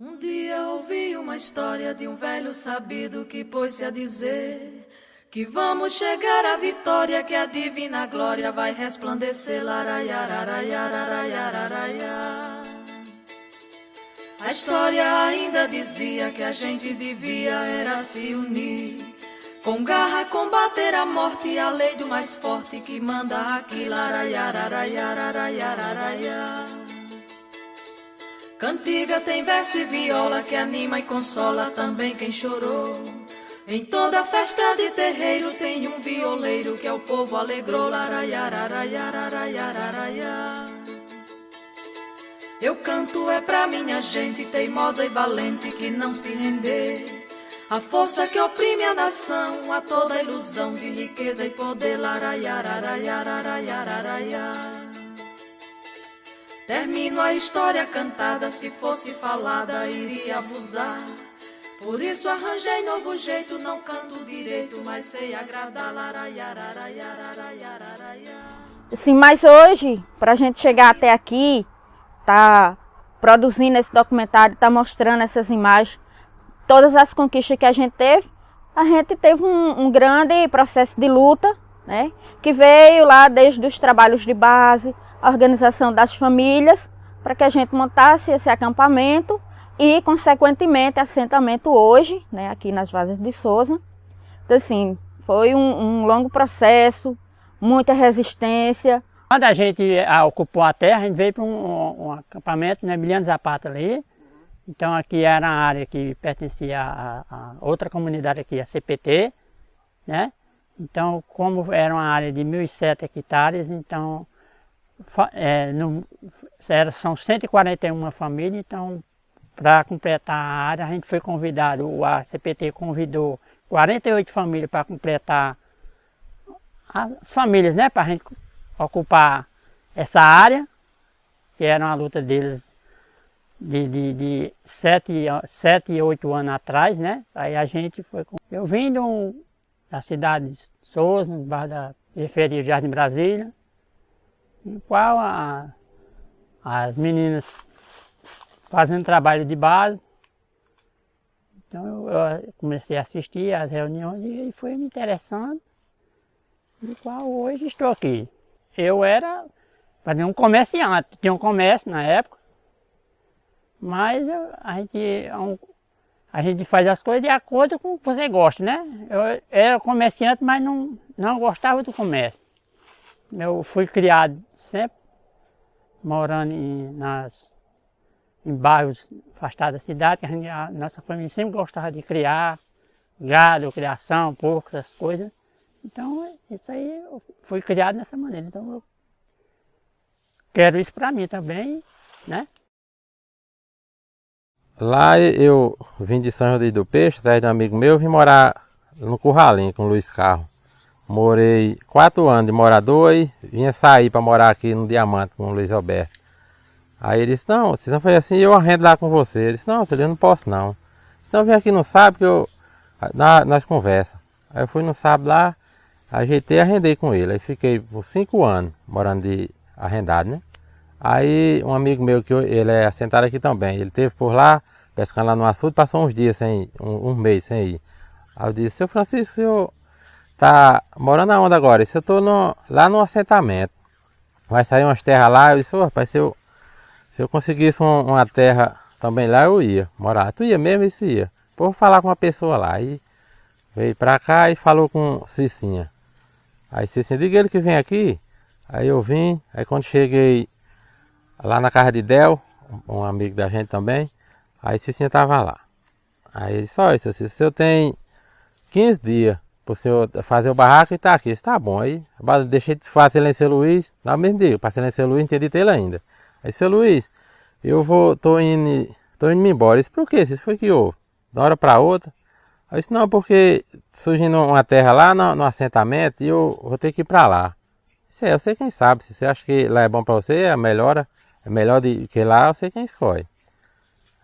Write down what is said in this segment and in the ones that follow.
Um dia ouvi uma história de um velho sabido que pôs-se a dizer que vamos chegar à vitória, que a divina glória vai resplandecer. Laraiararaiararaiararaiá. A história ainda dizia que a gente devia era se unir, com garra combater a morte e a lei do mais forte que manda aqui. Laraiararaiararaiararaiá. Cantiga tem verso e viola que anima e consola também quem chorou. Em toda festa de terreiro tem um violeiro que ao povo alegrou. Laraiararaiararaiararaiá. Eu canto é pra minha gente teimosa e valente que não se render. A força que oprime a nação, a toda ilusão de riqueza e poder. Laraiararaiararaiararaiá. Termino a história cantada, se fosse falada iria abusar. Por isso arranjei novo jeito, não canto direito, mas sei agradar. Sim, mas hoje, para a gente chegar até aqui, tá produzindo esse documentário, tá mostrando essas imagens, todas as conquistas que a gente teve um grande processo de luta, né? Que veio lá desde os trabalhos de base, a organização das famílias, para que a gente montasse esse acampamento e, consequentemente, assentamento hoje, né, aqui nas Varzeas de Souza. Então, assim, foi um longo processo, muita resistência. Quando a gente ocupou a terra, a gente veio para um acampamento, né, Emiliano Zapata ali. Então, aqui era a área que pertencia a outra comunidade aqui, a CPT, né? Então, como era uma área de 1.007 hectares, então são 141 famílias, então para completar a área a gente foi convidado, a CPT convidou 48 famílias para completar as famílias, né, para a gente ocupar essa área, que era uma luta deles de 7 e 8 anos atrás, né? Aí a gente foi. Eu vim da cidade de Souza, no bairro da periferia de Jardim Brasília, em qual as meninas fazendo trabalho de base. Então eu comecei a assistir às reuniões e foi me interessando, no qual hoje estou aqui. Eu era um comerciante, tinha um comércio na época, mas a gente faz as coisas de acordo com o que você gosta, né? Eu era comerciante, mas não gostava do comércio. Eu fui criado sempre morando em bairros afastados da cidade, que a nossa família sempre gostava de criar gado, criação, porco, essas coisas. Então, isso aí eu fui criado dessa maneira. Então, eu quero isso para mim também, né? Lá eu vim de São José do Peixe, atrás de um amigo meu, vim morar no Curralinho com o Luiz Carro. Morei 4 anos de morador e vinha sair para morar aqui no Diamante com o Luiz Alberto. Aí ele disse, não, vocês vão fazer assim, eu arrendo lá com você. Ele disse, não, eu não posso não. Então vem aqui no sábado que nós conversa. Aí eu fui no sábado lá, ajeitei e arrendei com ele. Aí fiquei por 5 anos morando de arrendado, né? Aí um amigo meu, ele é assentado aqui também, ele esteve por lá, pescando lá no açude, passou uns dias um mês sem ir. Aí eu disse, seu Francisco, o senhor tá morando aonde agora? Eu estou lá no assentamento, vai sair umas terras lá. Eu disse, rapaz, se eu conseguisse uma terra também lá, eu ia morar. Tu ia mesmo? Isso ia. Depois vou falar com uma pessoa lá. Aí veio pra cá e falou com Cicinha. Aí Cicinha, diga ele que vem aqui. Aí eu vim, aí quando cheguei lá na casa de Del, um amigo da gente também, aí Cicinha estava lá. Aí ele disse, olha, o senhor tem 15 dias para o senhor fazer o barraco e tá aqui. Está bom. Aí deixei de fazer lá em São Luís, no mesmo dia, passei lá em São Luís, não tinha dito ele ainda. Aí, seu Luiz, tô indo embora. Isso por quê? Isso foi que houve? De uma hora para outra. Aí disse, não, porque surgindo uma terra lá no assentamento e eu vou ter que ir para lá. Isso é, eu sei quem sabe. Se você acha que lá é bom para você, é melhor que lá, eu sei quem escolhe.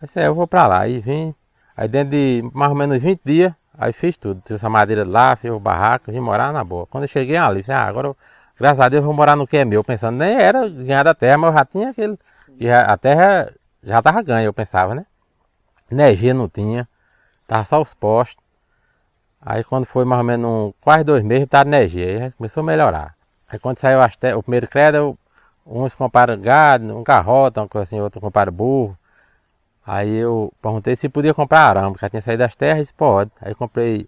Aí eu vou para lá. Aí vim, aí dentro de mais ou menos 20 dias, aí fiz tudo. Trouxe a madeira de lá, fiz o barraco, vim morar na boa. Quando eu cheguei ali, disse, agora graças a Deus eu vou morar no que é meu. Pensando, nem era ganhar da terra, mas eu já tinha a terra já estava ganha, eu pensava, né? energia não tinha, tava só os postos. Aí quando foi mais ou menos quase 2 meses, tava energia, aí começou a melhorar. Aí quando saiu o primeiro crédito, uns compraram gado, um garrota, uma coisa assim, outro compraram burro. Aí eu perguntei se podia comprar arame, porque já tinha saído das terras, disse, pode. Aí comprei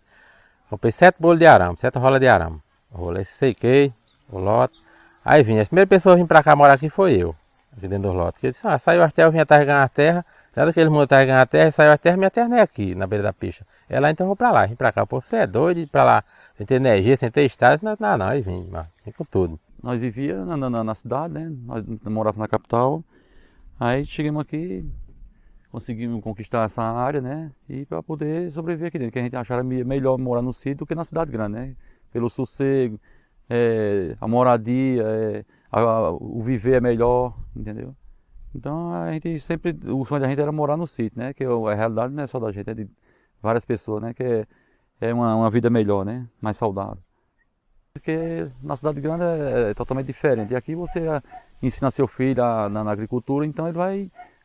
7 bolos de arame, 7 rolas de arame. Rolei, sequei o lote. Aí vim, a primeira pessoa que vim pra cá morar aqui foi eu, aqui dentro do lote. Eu disse, saiu as terras, eu vim atrás ganhar a terra. Já daquele mundo atrás ganhar a terra, saiu a terra, minha terra não é aqui, na beira da pista. É lá, então eu vou pra lá, vim pra cá. Pô, você é doido de ir pra lá, sem ter energia, sem ter estrada, não, aí vim com tudo. Nós vivíamos na cidade, né? Nós morávamos na capital. Aí chegamos aqui, conseguimos conquistar essa área, né? E para poder sobreviver aqui dentro, que a gente achava melhor morar no sítio do que na cidade grande, né? Pelo sossego, a moradia, o viver é melhor, entendeu? Então a gente sempre, o sonho da gente era morar no sítio, né? Que a realidade não é só da gente, é de várias pessoas, né? Que é uma vida melhor, né? Mais saudável. Porque na cidade grande é totalmente diferente. E aqui você ensina seu filho na agricultura, então ele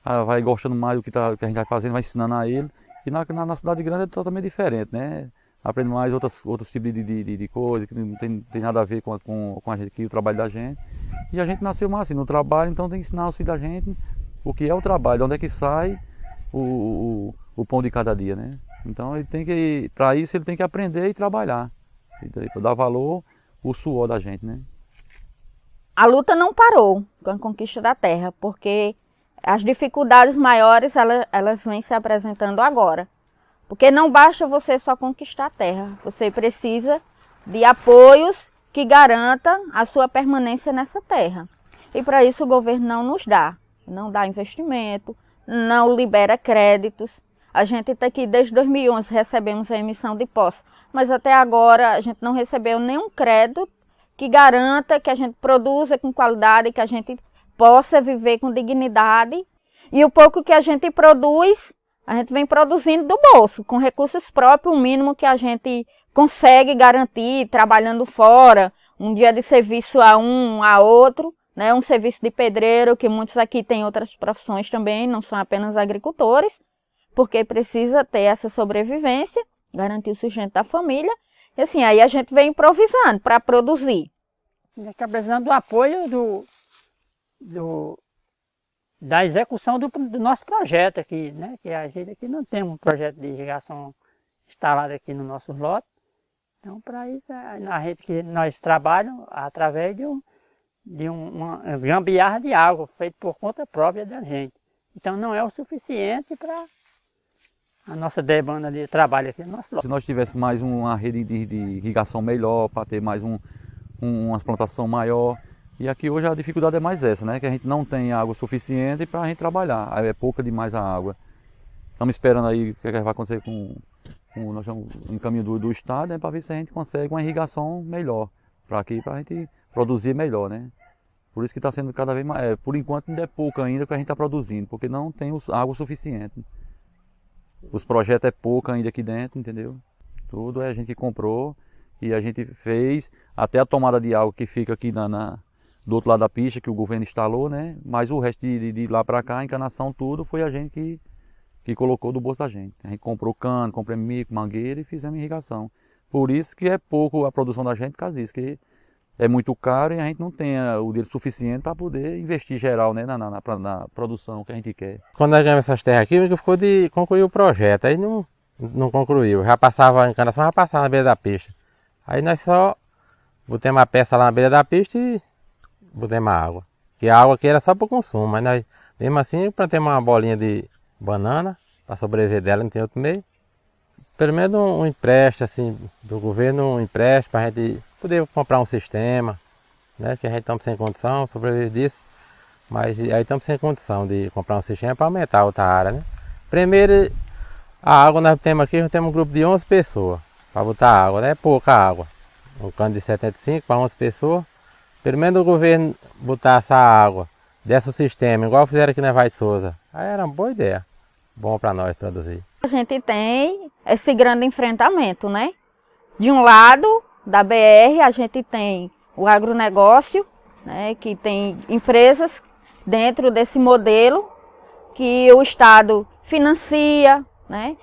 vai gostando mais do que a gente vai fazendo, vai ensinando a ele. E na cidade grande é totalmente diferente, né? Aprende mais outros tipos de coisas que não tem nada a ver com a gente aqui, o trabalho da gente. E a gente nasceu mais assim, no trabalho, então tem que ensinar os filhos da gente o que é o trabalho, onde é que sai o pão de cada dia, né? Então ele tem que, para isso ele tem que aprender e trabalhar. Para dar valor o suor da gente, né? A luta não parou com a conquista da terra, porque as dificuldades maiores elas vêm se apresentando agora. Porque não basta você só conquistar a terra, você precisa de apoios que garantam a sua permanência nessa terra. E para isso o governo não dá investimento, não libera créditos. A gente está aqui desde 2011, recebemos a emissão de posse, mas até agora a gente não recebeu nenhum crédito que garanta que a gente produza com qualidade, que a gente possa viver com dignidade. E o pouco que a gente produz, a gente vem produzindo do bolso, com recursos próprios, o mínimo que a gente consegue garantir, trabalhando fora, um dia de serviço a um, a outro, né? Um serviço de pedreiro, que muitos aqui têm outras profissões também, não são apenas agricultores, porque precisa ter essa sobrevivência, garantir o sustento da família. E assim, aí a gente vem improvisando para produzir. A gente está precisando do apoio da execução do nosso projeto aqui, né? Que a gente aqui não tem um projeto de irrigação instalado aqui no nosso lote. Então, para isso, nós trabalhamos através de uma gambiarra de água, feita por conta própria da gente. Então, não é o suficiente para a nossa demanda de trabalho aqui no nosso lote. Se nós tivéssemos mais uma rede de irrigação melhor, para ter mais umas plantações maior. E aqui hoje a dificuldade é mais essa, né? Que a gente não tem água suficiente para a gente trabalhar. Aí é pouca demais a água. Estamos esperando aí o que vai acontecer com o encaminho do Estado, né? Para ver se a gente consegue uma irrigação melhor para aqui, para a gente produzir melhor, né? Por isso que está sendo cada vez mais. Por enquanto ainda é pouco ainda que a gente está produzindo, porque não tem água suficiente. Os projetos é pouco ainda aqui dentro, entendeu? Tudo é a gente que comprou e a gente fez até a tomada de água que fica aqui do outro lado da pista, que o governo instalou, né? Mas o resto de lá para cá, a encanação, tudo, foi a gente que colocou do bolso da gente. A gente comprou cano, comprou mico, mangueira e fizemos irrigação. Por isso que é pouco a produção da gente, por causa disso, que é muito caro e a gente não tem o dinheiro suficiente para poder investir geral, né, na produção que a gente quer. Quando nós ganhamos essas terras aqui, ficou de concluir o projeto, aí não concluiu. Já passava a encanação, já passava na beira da pista. Aí nós só botamos a peça lá na beira da pista e botamos a água. Porque a água aqui era só para o consumo, mas nós, mesmo assim, plantamos uma bolinha de banana para sobreviver dela, não tem outro meio. Pelo menos um empréstimo assim, do governo, um empréstimo para a gente poder comprar um sistema, né? Que a gente estamos sem condição, sobreviver disso. Mas aí estamos sem condição de comprar um sistema para aumentar a outra área, né? Primeiro, a água nós temos aqui, nós temos um grupo de 11 pessoas para botar água, né? É pouca água. Um cano de 75 para 11 pessoas. Pelo menos o governo botar essa água, desse o sistema, igual fizeram aqui na Vai de Souza. Aí era uma boa ideia, bom para nós produzir. A gente tem esse grande enfrentamento, né? De um lado da BR, a gente tem o agronegócio, né? Que tem empresas dentro desse modelo que o Estado financia, né?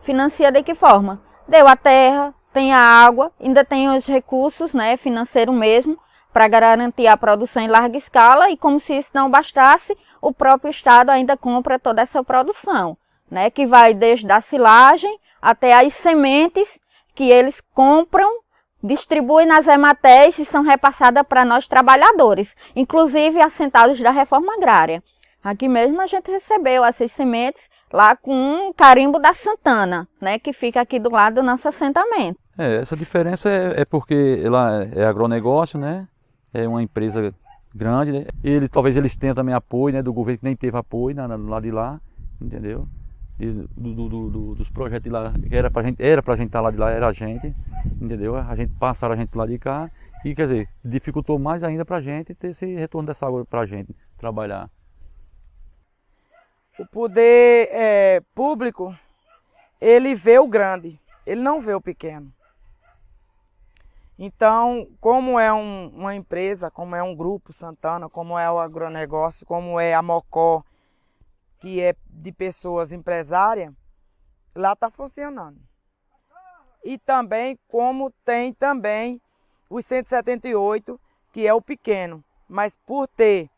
Financia de que forma? Deu a terra, tem a água, ainda tem os recursos, né, financeiro mesmo, para garantir a produção em larga escala, e como se isso não bastasse, o próprio Estado ainda compra toda essa produção, né, que vai desde a silagem até as sementes que eles compram, distribuem nas Ematés e são repassadas para nós trabalhadores, inclusive assentados da reforma agrária. Aqui mesmo a gente recebeu essas sementes lá com um carimbo da Santana, né, que fica aqui do lado do nosso assentamento. Essa diferença é porque ela é agronegócio, né? É uma empresa grande, né? Talvez eles tenham também apoio, né, do governo, que nem teve apoio do lado de lá, entendeu? Dos projetos de lá, que era pra gente estar lá de lá, era a gente, entendeu? A gente passaram a gente pro lado de cá e, quer dizer, dificultou mais ainda pra gente ter esse retorno dessa água pra gente trabalhar. O poder público, ele vê o grande, ele não vê o pequeno. Então, como é uma empresa, como é um grupo Santana, como é o agronegócio, como é a Mocó, que é de pessoas empresárias, lá está funcionando. E também, como tem também os 178, que é o pequeno, mas por ter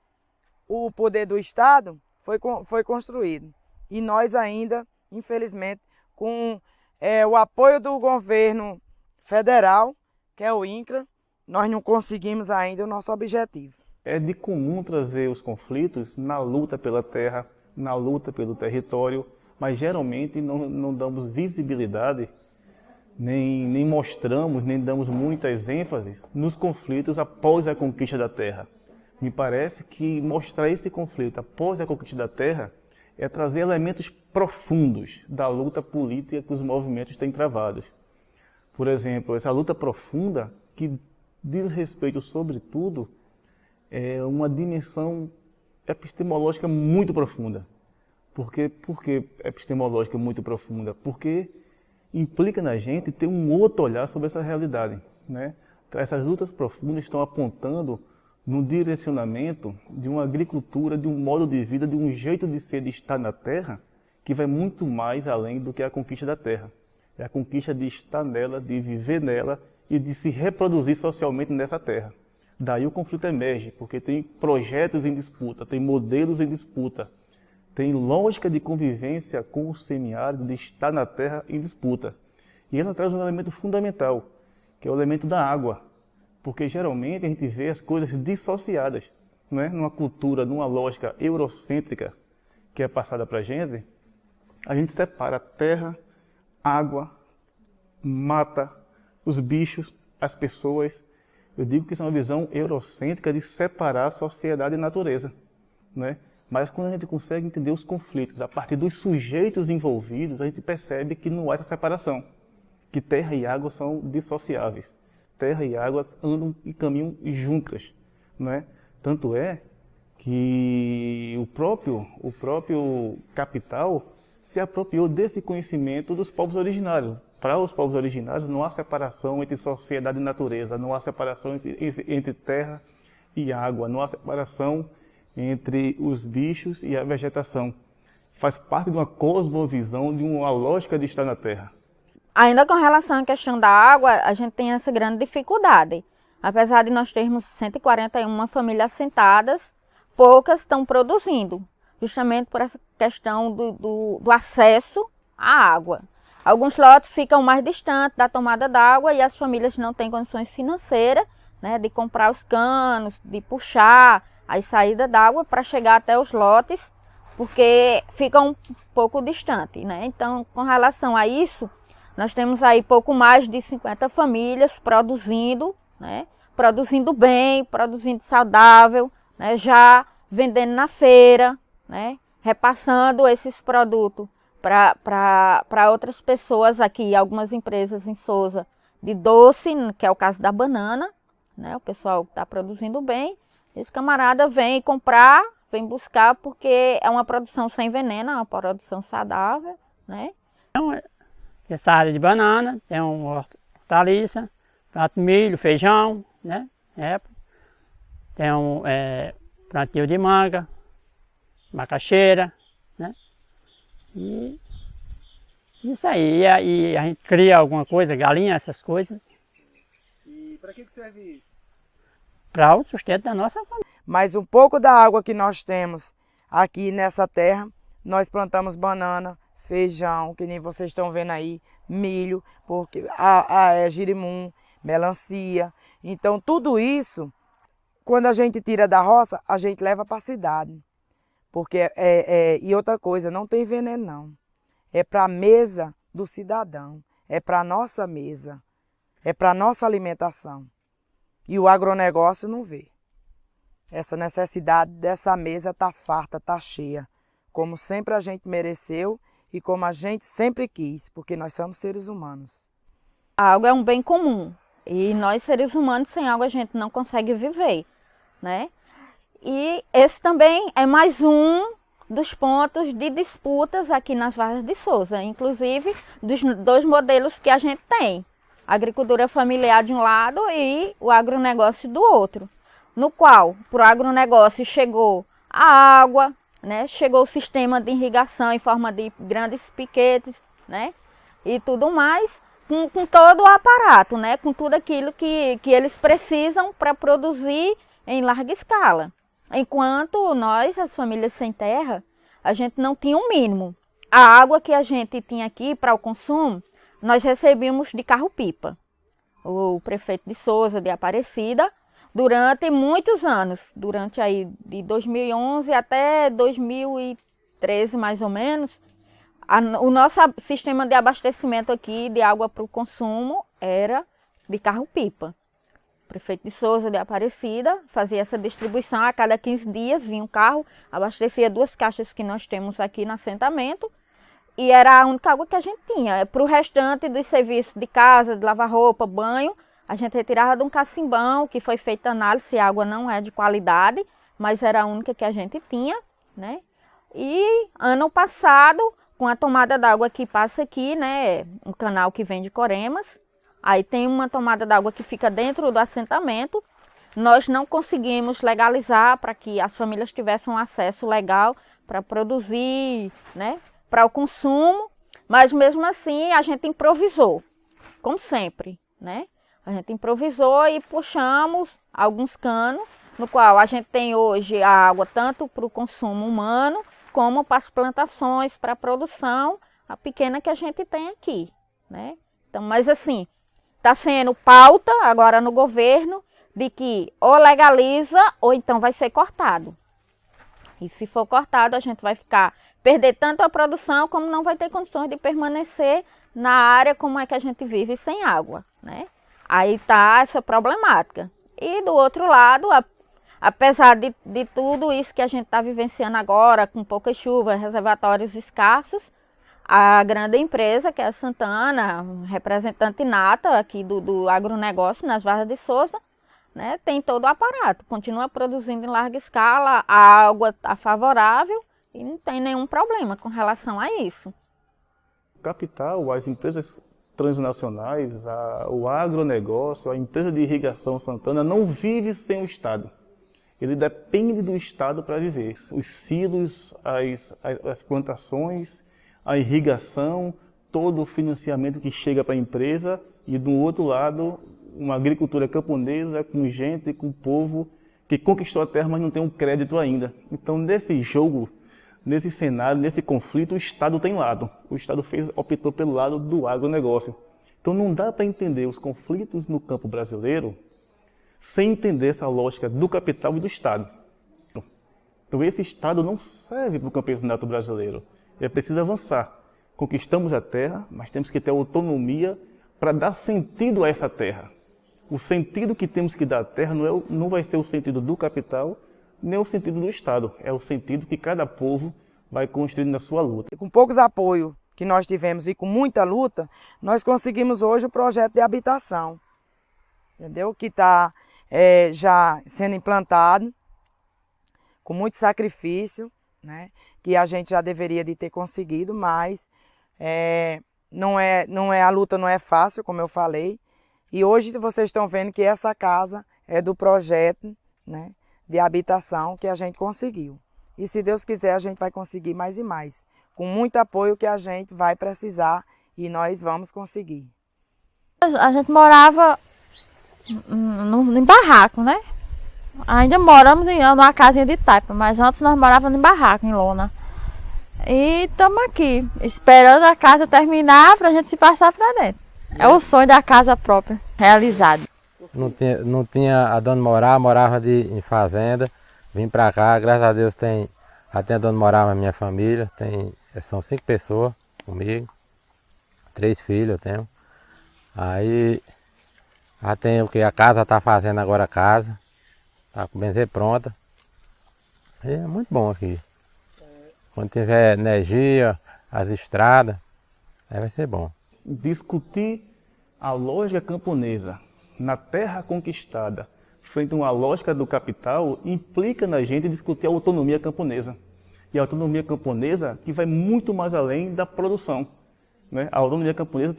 o poder do Estado, foi construído. E nós ainda, infelizmente, com o apoio do governo federal, que é o INCRA, nós não conseguimos ainda o nosso objetivo. É de comum trazer os conflitos na luta pela terra, na luta pelo território, mas geralmente não damos visibilidade, nem mostramos, nem damos muitas ênfases nos conflitos após a conquista da terra. Me parece que mostrar esse conflito após a conquista da terra é trazer elementos profundos da luta política que os movimentos têm travado. Por exemplo, essa luta profunda que diz respeito, sobretudo, a uma dimensão epistemológica muito profunda. Por que epistemológica muito profunda? Porque implica na gente ter um outro olhar sobre essa realidade, né? Essas lutas profundas estão apontando no direcionamento de uma agricultura, de um modo de vida, de um jeito de ser, de estar na terra, que vai muito mais além do que a conquista da terra. É a conquista de estar nela, de viver nela e de se reproduzir socialmente nessa terra. Daí o conflito emerge, porque tem projetos em disputa, tem modelos em disputa, tem lógica de convivência com o semiárido, de estar na terra em disputa. E ela traz um elemento fundamental, que é o elemento da água. Porque geralmente a gente vê as coisas dissociadas, né? Numa cultura, numa lógica eurocêntrica que é passada para a gente separa terra, água, mata, os bichos, as pessoas. Eu digo que isso é uma visão eurocêntrica de separar sociedade e natureza, né? Mas quando a gente consegue entender os conflitos a partir dos sujeitos envolvidos, a gente percebe que não há essa separação, que terra e água são dissociáveis. Terra e águas andam e caminham juntas, né? Tanto é que o próprio capital se apropriou desse conhecimento dos povos originários. Para os povos originários não há separação entre sociedade e natureza, não há separação entre terra e água, não há separação entre os bichos e a vegetação. Faz parte de uma cosmovisão, de uma lógica de estar na terra. Ainda com relação à questão da água, a gente tem essa grande dificuldade. Apesar de nós termos 141 famílias assentadas, poucas estão produzindo, justamente por essa questão do acesso à água. Alguns lotes ficam mais distantes da tomada d'água e as famílias não têm condições financeiras, né, de comprar os canos, de puxar a saída d'água para chegar até os lotes, porque ficam um pouco distantes, né? Então, com relação a isso, nós temos aí pouco mais de 50 famílias produzindo, né? Produzindo bem, produzindo saudável, né? Já vendendo na feira, né? Repassando esses produtos para outras pessoas aqui, algumas empresas em Sousa de doce, que é o caso da banana, né? O pessoal está produzindo bem, e os camaradas vêm comprar, vêm buscar, porque é uma produção sem veneno, é uma produção saudável, né? Então, essa área de banana, tem uma hortaliça, plantio de milho, feijão, né? Tem plantio de manga, macaxeira, né? E isso aí, e a gente cria alguma coisa, galinha, essas coisas, E para que serve isso? para o sustento da nossa família. Mas um pouco da água que nós temos aqui nessa terra, nós plantamos banana, feijão, que nem vocês estão vendo aí, milho, porque girimum, melancia. Então tudo isso, quando a gente tira da roça, a gente leva para a cidade. Porque e outra coisa, não tem veneno não. É para a mesa do cidadão, é para a nossa mesa, é para a nossa alimentação. E o agronegócio não vê. Essa necessidade dessa mesa está farta, está cheia, como sempre a gente mereceu e como a gente sempre quis, porque nós somos seres humanos. A água é um bem comum e nós seres humanos sem água a gente não consegue viver, né? E esse também é mais um dos pontos de disputas aqui nas Vargas de Souza, inclusive dos dois modelos que a gente tem, a agricultura familiar de um lado e o agronegócio do outro, no qual para o agronegócio chegou a água, né? Chegou o sistema de irrigação em forma de grandes piquetes, né? E tudo mais, com todo o aparato, né? Com tudo aquilo que eles precisam para produzir em larga escala. Enquanto nós, as famílias sem terra, a gente não tinha um mínimo. A água que a gente tinha aqui para o consumo, nós recebíamos de carro-pipa. O prefeito de Souza, de Aparecida, durante muitos anos, durante aí de 2011 até 2013 mais ou menos, o nosso sistema de abastecimento aqui de água para o consumo era de carro-pipa. O prefeito de Souza, de Aparecida, fazia essa distribuição, a cada 15 dias vinha um carro, abastecia 2 caixas que nós temos aqui no assentamento, e era a única água que a gente tinha. Para o restante dos serviços de casa, de lavar roupa, banho, a gente retirava de um cacimbão, que foi feita análise se a água não é de qualidade, mas era a única que a gente tinha, né? E ano passado, com a tomada d'água que passa aqui, né, um canal que vem de Coremas, aí tem uma tomada d'água que fica dentro do assentamento, nós não conseguimos legalizar para que as famílias tivessem um acesso legal para produzir, né, para o consumo, mas mesmo assim a gente improvisou, como sempre, né? A gente improvisou e puxamos alguns canos, no qual a gente tem hoje a água tanto para o consumo humano, como para as plantações, para a produção, a pequena que a gente tem aqui, né? Então, mas assim, está sendo pauta agora no governo de que ou legaliza ou então vai ser cortado. E se for cortado, a gente vai perder tanto a produção como não vai ter condições de permanecer na área como é que a gente vive sem água, né? Aí está essa problemática. E do outro lado, apesar de tudo isso que a gente está vivenciando agora, com pouca chuva, reservatórios escassos, a grande empresa, que é a Santana, representante nata aqui do agronegócio nas Vargas de Souza, né, tem todo o aparato, continua produzindo em larga escala, a água está favorável e não tem nenhum problema com relação a isso. Capital, as empresas transnacionais, o agronegócio, a empresa de irrigação Santana não vive sem o Estado. Ele depende do Estado para viver. Os silos, as plantações, a irrigação, todo o financiamento que chega para a empresa e do outro lado uma agricultura camponesa com gente, com povo que conquistou a terra, mas não tem um crédito ainda. Então nesse jogo, nesse cenário, nesse conflito, o Estado tem lado. O Estado optou pelo lado do agronegócio. Então não dá para entender os conflitos no campo brasileiro sem entender essa lógica do capital e do Estado. Então esse Estado não serve para o campesinato brasileiro. É preciso avançar. Conquistamos a terra, mas temos que ter autonomia para dar sentido a essa terra. O sentido que temos que dar à terra não vai ser o sentido do capital, nem o sentido do Estado. É o sentido que cada povo vai construindo na sua luta. Com poucos apoios que nós tivemos e com muita luta, nós conseguimos hoje o projeto de habitação, entendeu? Que está já sendo implantado com muito sacrifício, né? Que a gente já deveria de ter conseguido, mas a luta não é fácil, como eu falei. E hoje vocês estão vendo que essa casa é do projeto, né, de habitação que a gente conseguiu. E se Deus quiser, a gente vai conseguir mais e mais. com muito apoio que a gente vai precisar e nós vamos conseguir. A gente morava em barraco, né? Ainda moramos em uma casinha de taipa, mas antes nós morávamos em barraco, em lona. E estamos aqui, esperando a casa terminar para a gente se passar para dentro. É o sonho da casa própria, realizado. Não tinha a dona morava em fazenda, vim para cá, graças a Deus já tem a dona morava na minha família, são 5 pessoas comigo, 3 filhos eu tenho. Aí já tem o que a casa está fazendo agora a casa, está com benzer pronta. E é muito bom aqui. Quando tiver energia, as estradas, aí vai ser bom. Discutir a lógica camponesa na terra conquistada frente a uma lógica do capital implica na gente discutir a autonomia camponesa. E a autonomia camponesa que vai muito mais além da produção, né? A autonomia camponesa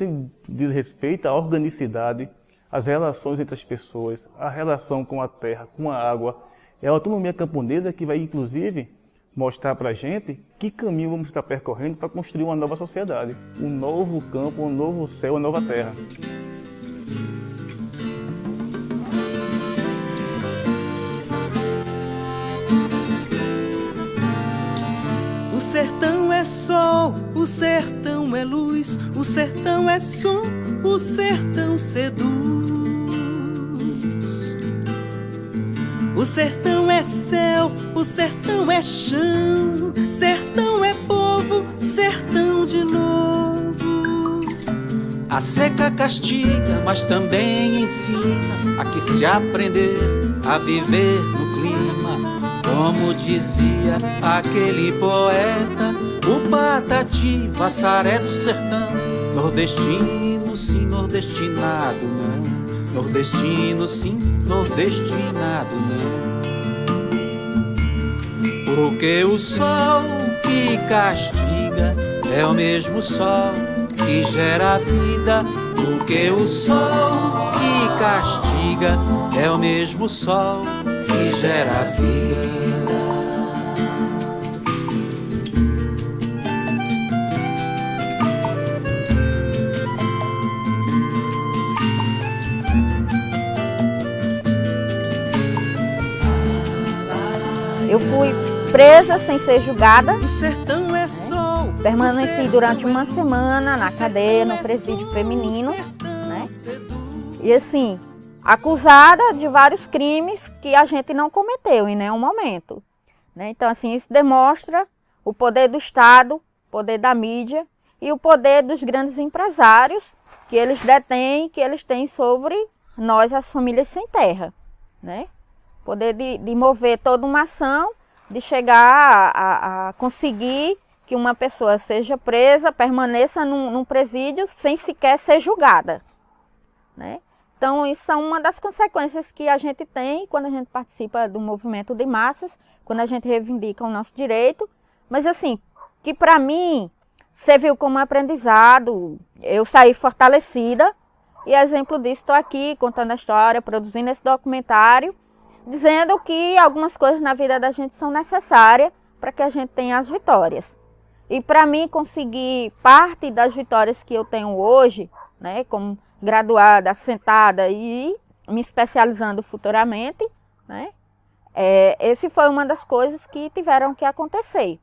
diz respeito à organicidade, às relações entre as pessoas, à relação com a terra, com a água. É a autonomia camponesa que vai, inclusive, mostrar para a gente que caminho vamos estar percorrendo para construir uma nova sociedade, um novo campo, um novo céu, uma nova terra. O sertão é sol, o sertão é luz, o sertão é som, o sertão seduz. O sertão é céu, o sertão é chão, sertão é povo, sertão de novo. A seca castiga, mas também ensina a que se aprender a viver no clima. Como dizia aquele poeta, o Patati, Vassaré do sertão, nordestino sim, nordestinado não. Nordestino sim, nordestinado não. Porque o sol que castiga é o mesmo sol que gera vida. Porque o sol que castiga é o mesmo sol que gera vida. Eu fui presa sem ser julgada. O sertão é sol. Permaneci durante uma semana na cadeia, no presídio feminino, né? E assim, acusada de vários crimes que a gente não cometeu em nenhum momento, né? Então assim, isso demonstra o poder do Estado, o poder da mídia e o poder dos grandes empresários que eles detêm, que eles têm sobre nós, as famílias sem terra, né? Poder de mover toda uma ação, de chegar a conseguir que uma pessoa seja presa, permaneça num presídio sem sequer ser julgada, né? Então, isso é uma das consequências que a gente tem quando a gente participa do movimento de massas, quando a gente reivindica o nosso direito. Mas, assim, que para mim serviu como aprendizado, eu saí fortalecida, e exemplo disso, estou aqui contando a história, produzindo esse documentário, dizendo que algumas coisas na vida da gente são necessárias para que a gente tenha as vitórias. E para mim conseguir parte das vitórias que eu tenho hoje, né, como graduada, assentada e me especializando futuramente, né, esse foi uma das coisas que tiveram que acontecer.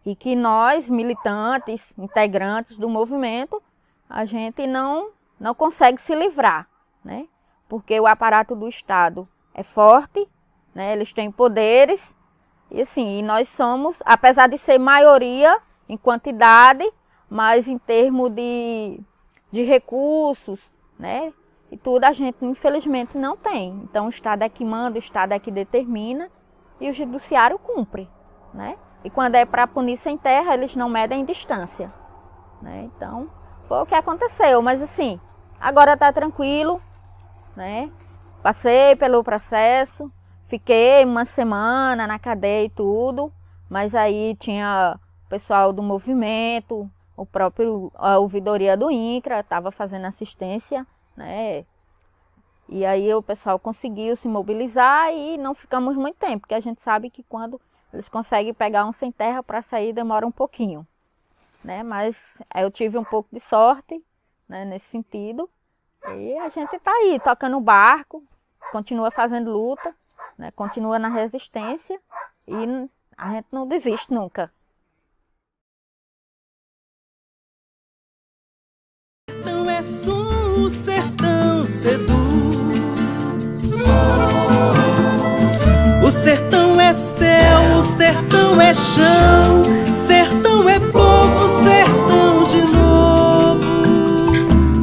E que nós, militantes, integrantes do movimento, a gente não consegue se livrar, né, porque o aparato do Estado é forte, né? Eles têm poderes, e assim, nós somos, apesar de ser maioria em quantidade, mas em termos de recursos, né? E tudo a gente infelizmente não tem. Então o Estado é que manda, o Estado é que determina, e o judiciário cumpre, né? E quando é para punir sem terra, eles não medem distância, né? Então foi o que aconteceu, mas assim, agora está tranquilo, né? Passei pelo processo, fiquei uma semana na cadeia e tudo, mas aí tinha o pessoal do movimento, a ouvidoria do INCRA estava fazendo assistência, né? E aí o pessoal conseguiu se mobilizar e não ficamos muito tempo, porque a gente sabe que quando eles conseguem pegar um sem terra para sair, demora um pouquinho, né? Mas eu tive um pouco de sorte, né, nesse sentido. E a gente está aí, tocando o barco, continua fazendo luta, né, continua na resistência e a gente não desiste nunca. Sertão é som, o sertão seduz. O sertão é céu, o sertão é chão, sertão é povo, sertão de novo.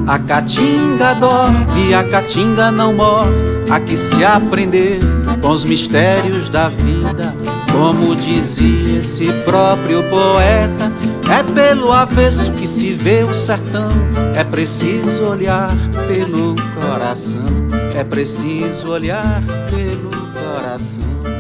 A caatinga dorme, a caatinga não morre. Há que se aprender com os mistérios da vida. Como dizia esse próprio poeta, é pelo avesso que se vê o sertão. É preciso olhar pelo coração, é preciso olhar pelo coração.